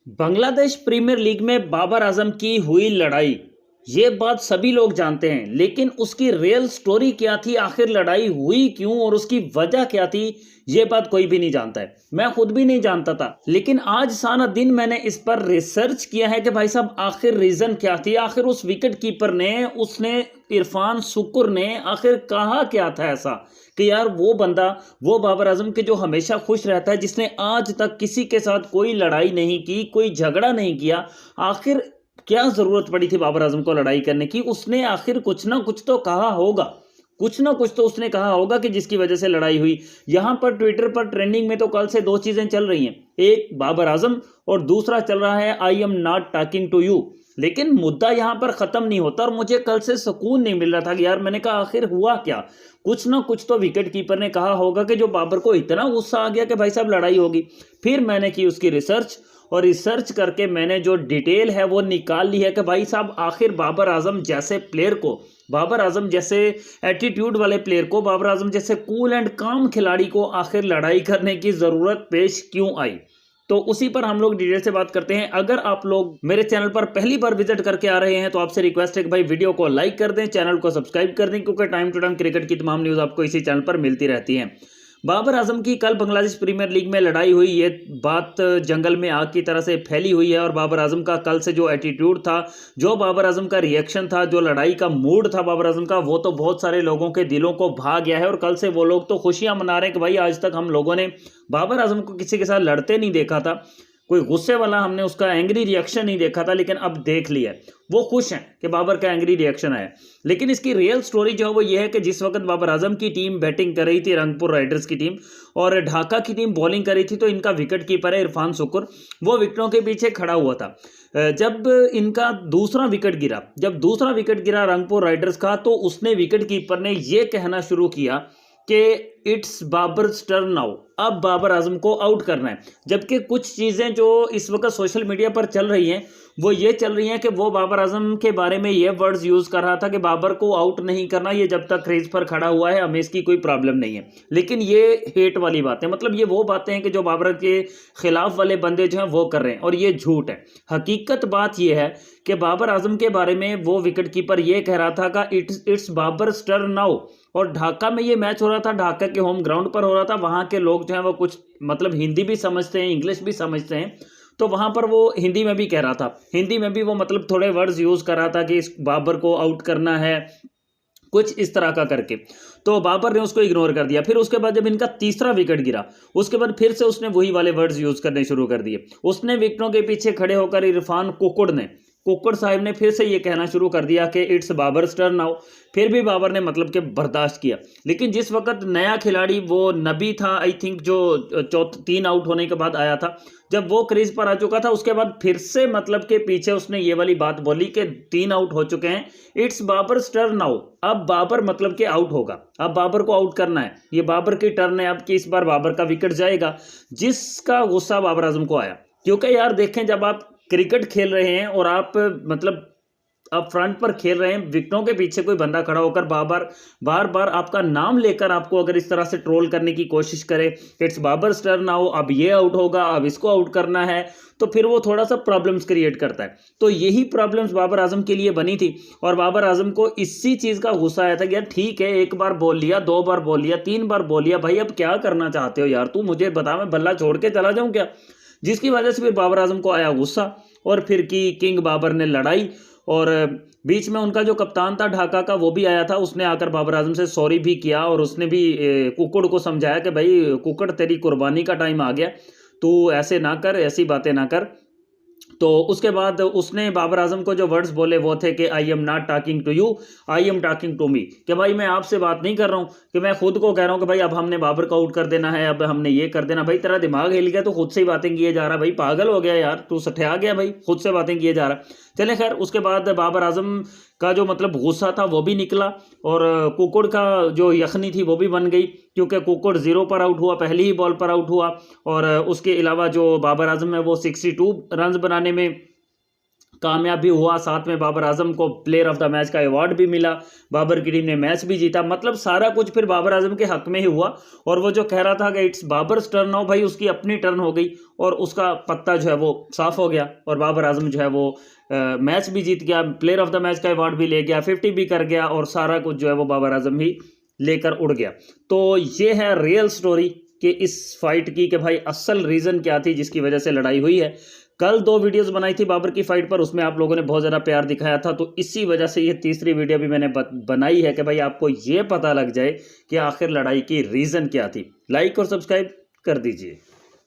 Bangladesh premiere league में बाबर आजम की हुई लड़ाई, ये बात सभी लोग जानते हैं। लेकिन उसकी रियल स्टोरी क्या थी, आखिर लड़ाई हुई क्यों और उसकी वजह क्या थी, ये बात कोई भी नहीं जानता है। मैं खुद भी नहीं जानता था, लेकिन आज सारा दिन मैंने इस पर रिसर्च किया है कि भाई साहब आखिर रीजन क्या थी। आखिर उस विकेट कीपर ने, उसने इरफान शुक्र ने आखिर कहा क्या था ऐसा कि यार वो बंदा, वो बाबर आजम के जो हमेशा खुश रहता है, जिसने आज तक किसी के साथ कोई लड़ाई नहीं की, कोई झगड़ा नहीं किया, आखिर क्या जरूरत पड़ी थी बाबर आजम को लड़ाई करने की। उसने आखिर कुछ ना कुछ तो कहा होगा, कुछ ना कुछ तो उसने कहा होगा कि जिसकी वजह से लड़ाई हुई। यहां पर ट्विटर पर ट्रेंडिंग में तो कल से दो चीजें चल रही हैं, एक बाबर आजम और दूसरा चल रहा है I am not talking to you. लेकिन मुद्दा यहां पर खत्म नहीं होता और मुझे कल से सुकून नहीं मिल रहा था कि यार, मैंने कहा आखिर हुआ क्या। कुछ ना कुछ तो विकेट कीपर ने कहा होगा कि जो बाबर को इतना गुस्सा आ गया कि भाई साहब लड़ाई होगी। फिर मैंने की उसकी रिसर्च, और रिसर्च करके मैंने जो डिटेल है वो निकाल ली है कि भाई साहब आखिर बाबर आजम जैसे प्लेयर को, बाबर आजम जैसे एटीट्यूड वाले प्लेयर को, बाबर आजम जैसे कूल एंड काम खिलाड़ी को आखिर लड़ाई करने की ज़रूरत पेश क्यों आई। तो उसी पर हम लोग डिटेल से बात करते हैं। अगर आप लोग मेरे चैनल पर पहली बार विजिट करके आ रहे हैं तो आपसे रिक्वेस्ट है कि भाई वीडियो को लाइक कर दें, चैनल को सब्सक्राइब कर दें, क्योंकि टाइम टू टाइम क्रिकेट की तमाम न्यूज़ आपको इसी चैनल पर मिलती रहती हैं। बाबर आजम की कल बांग्लादेश प्रीमियर लीग में लड़ाई हुई, ये बात जंगल में आग की तरह से फैली हुई है। और बाबर आजम का कल से जो एटीट्यूड था, जो बाबर आजम का रिएक्शन था, जो लड़ाई का मूड था बाबर आजम का, वो तो बहुत सारे लोगों के दिलों को भा गया है। और कल से वो लोग तो खुशियां मना रहे हैं कि भाई आज तक हम लोगों ने बाबर आजम को किसी के साथ लड़ते नहीं देखा था, कोई गुस्से वाला हमने उसका एंग्री रिएक्शन नहीं देखा था, लेकिन अब देख लिया। वो खुश हैं कि बाबर का एंग्री रिएक्शन आया। लेकिन इसकी रियल स्टोरी जो है वो ये है कि जिस वक्त बाबर आजम की टीम बैटिंग कर रही थी, रंगपुर राइडर्स की टीम, और ढाका की टीम बॉलिंग कर रही थी, तो इनका विकेट कीपर है इरफान शुक्र, वो विकेटों के पीछे खड़ा हुआ था। जब इनका दूसरा विकेट गिरा, जब दूसरा विकेट गिरा रंगपुर राइडर्स का, तो उसने, विकेट कीपर ने ये कहना शुरू किया कि इट्स बाबर टर्न नाउ, अब बाबर आजम को आउट करना है। जबकि कुछ चीज़ें जो इस वक्त सोशल मीडिया पर चल रही हैं वो ये चल रही हैं कि वो बाबर आजम के बारे में ये वर्ड्स यूज़ कर रहा था कि बाबर को आउट नहीं करना, ये जब तक क्रीज पर खड़ा हुआ है हमें इसकी कोई प्रॉब्लम नहीं है। लेकिन ये हेट वाली बातें, मतलब ये वो बातें हैं कि जो बाबर के खिलाफ वाले बंदे जो हैं वो कर रहे हैं, और ये झूठ है। हकीकत बात ये है कि बाबर आजम के बारे में वो विकेट कीपर ये कह रहा था कि इट्स बाबर टर्न नाउ। और ढाका में ये मैच हो रहा था, ढाका के होम ग्राउंड पर हो रहा था। वहाँ के लोग जो हैं वो कुछ मतलब हिंदी भी समझते हैं, इंग्लिश भी समझते हैं, तो वहाँ पर वो हिंदी में भी कह रहा था, हिंदी में भी वो मतलब थोड़े वर्ड्स यूज़ कर रहा था कि इस बाबर को आउट करना है, कुछ इस तरह का करके। तो बाबर ने उसको इग्नोर कर दिया। फिर उसके बाद जब इनका तीसरा विकेट गिरा, उसके बाद फिर से उसने वही वाले वर्ड्स यूज़ करने शुरू कर दिए। उसने विकेटों के पीछे खड़े होकर इरफान कुक्कड़ साहब ने फिर से ये कहना शुरू कर दिया कि इट्स बाबर टर्न नाउ। फिर भी बाबर ने मतलब कि बर्दाश्त किया। लेकिन जिस वक्त नया खिलाड़ी, वो नबी था आई थिंक, जो 3 आउट होने के बाद आया था, जब वो क्रीज पर आ चुका था, उसके बाद फिर से मतलब के पीछे उसने ये वाली बात बोली कि 3 आउट हो चुके हैं, इट्स बाबर टर्न नाउ, अब बाबर मतलब के आउट होगा, अब बाबर को आउट करना है, ये बाबर की टर्न है अब कि इस बार बाबर का विकेट जाएगा। जिसका गुस्सा बाबर आजम को आया, क्योंकि यार देखें, जब आप क्रिकेट खेल रहे हैं और आप मतलब आप फ्रंट पर खेल रहे हैं, विकेटों के पीछे कोई बंदा खड़ा होकर बार बार आपका नाम लेकर आपको अगर इस तरह से ट्रोल करने की कोशिश करे, इट्स बाबर टर्न नाउ, अब ये आउट होगा, अब इसको आउट करना है, तो फिर वो थोड़ा सा प्रॉब्लम्स क्रिएट करता है। तो यही प्रॉब्लम्स बाबर आजम के लिए बनी थी, और बाबर आजम को इसी चीज़ का गुस्सा आया था कि यार ठीक है, एक बार बोल लिया, 2 बार बोल लिया, 3 बार बोल लिया, भाई अब क्या करना चाहते हो यार, तू मुझे बता, मैं बल्ला छोड़ के चला जाऊं क्या। जिसकी वजह से फिर बाबर आजम को आया गुस्सा, और फिर की किंग बाबर ने लड़ाई। और बीच में उनका जो कप्तान था ढाका का, वो भी आया था, उसने आकर बाबर आजम से सॉरी भी किया, और उसने भी कुक्कड़ को समझाया कि भाई कुक्कड़, तेरी कुर्बानी का टाइम आ गया, तू ऐसे ना कर, ऐसी बातें ना कर। तो उसके बाद उसने बाबर आजम को जो वर्ड्स बोले वो थे कि I am not talking to you, I am talking to me, कि भाई मैं आपसे बात नहीं कर रहा हूँ, कि मैं खुद को कह रहा हूँ कि भाई अब हमने बाबर को आउट कर देना है, अब हमने ये कर देना। भाई तेरा दिमाग हिल गया, तो खुद से ही बातें किए जा रहा, भाई पागल हो गया यार, तू सठिया गया भाई, खुद से बातें किए जा रहा। चले खैर, उसके बाद बाबर आजम का जो मतलब गुस्सा था वो भी निकला, और कुक्कड़ का जो यखनी थी वो भी बन गई, क्योंकि कुक्कड़ 0 पर आउट हुआ, पहली ही बॉल पर आउट हुआ। और उसके अलावा जो बाबर आजम है वो 62 रन बनाने में कामयाब भी हुआ, साथ में बाबर आजम को प्लेयर ऑफ द मैच का अवार्ड भी मिला, बाबर की टीम ने मैच भी जीता। मतलब सारा कुछ फिर बाबर आजम के हक में ही हुआ। और वो जो कह रहा था कि इट्स बाबर्स टर्न हो, भाई उसकी अपनी टर्न हो गई और उसका पत्ता जो है वो साफ हो गया और बाबर आजम जो है वो मैच भी जीत गया, प्लेयर ऑफ द मैच का अवार्ड भी ले गया, 50 भी कर गया और सारा कुछ जो है वो बाबर आजम ही लेकर उड़ गया। तो ये है रियल स्टोरी कि इस फाइट की, कि भाई असल रीज़न क्या थी जिसकी वजह से लड़ाई हुई है। कल 2 वीडियोस बनाई थी बाबर की फाइट पर, उसमें आप लोगों ने बहुत ज़्यादा प्यार दिखाया था, तो इसी वजह से ये तीसरी वीडियो भी मैंने बनाई है कि भाई आपको ये पता लग जाए कि आखिर लड़ाई की रीज़न क्या थी। लाइक और सब्सक्राइब कर दीजिए।